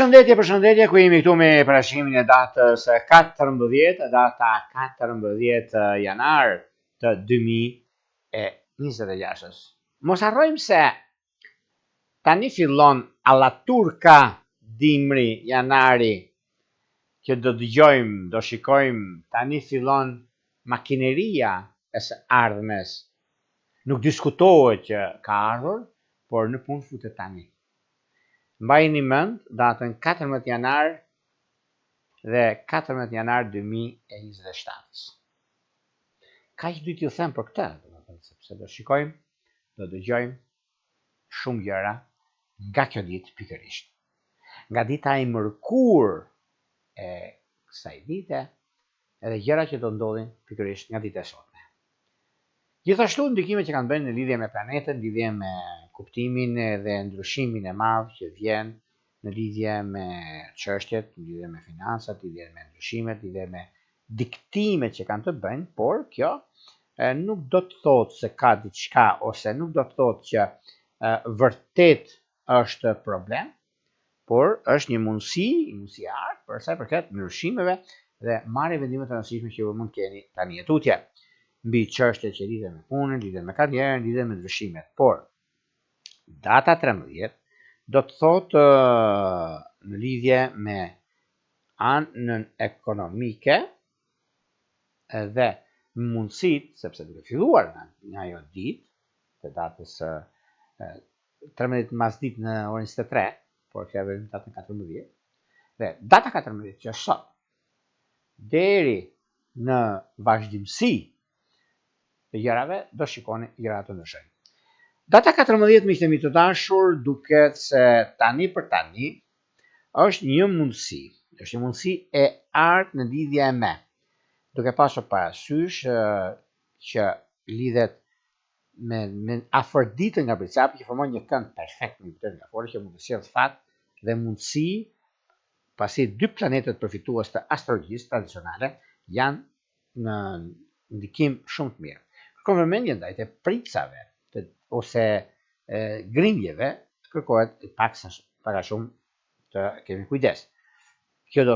Përshëndetje, ku jemi këtu me parashimin e datës 14, data 14 janar të 2026. Mos harrojmë se tani fillon alla turka dimri, janari, që do dëgjojmë, do shikojmë, tani fillon makineria e së ardhmes. Nuk diskutohet që ka ardhur, por në punë futet tani. Mbajini mend datën 14 janar dhe 14 janar 2027. Kaq duhet t'ju them për këtë, sepse do shikojmë, do dëgjojmë shumë gjëra nga kjo ditë pikërisht. Nga dita e mërkurë e kësaj dite, edhe gjëra që do ndodhin pikërisht nga dita e sotme. Gjithashtu ndikimet që kanë bënë në lidhje me planetën, lidhje me kuptimin dhe ndryshimin e madh që vjen në lidhje me çështjet, në lidhje me financat, në lidhje me ndryshimet, në lidhje me diktimet që kanë të bëjnë, por kjo nuk do të thotë se ka diçka ose nuk do të thotë që vërtet është problem, por është një mundësi art për sa i përket ndryshimeve dhe marrje vendime të rëndësishme që ju mund keni tani tutje mbi çështjet që lidhen me punën, lidhen me karrierën, lidhen me ndryshimet. Por data 13 do të thotë në lidhje me anën ekonomike dhe mundësit, sepse duke filluar nga ajo ditë të datës 13 mas ditë në orën 23, por kjo e vjen datën 14. Dhe data 14 që është sot deri në vazhdimsi të gjërave do shikoni gjëra të ndryshojnë. Data 14, miqtë mi të dashur, duket se tani për tani është një mundësi e artë në lidhje me, duke pasur parasysh që lidhet me afërditën nga Bricapi, që formon një kënd perfekt me këtë nga fore që mund të sjellë fat dhe mundësi, pasi dy planetet përfitues të astrologjisë tradicionale janë në ndikim shumë të mirë. Kërkon vëmendje ndaj të pricave ose grimjeve, kërkohet pak shumë të kemi kujdes. Kjo do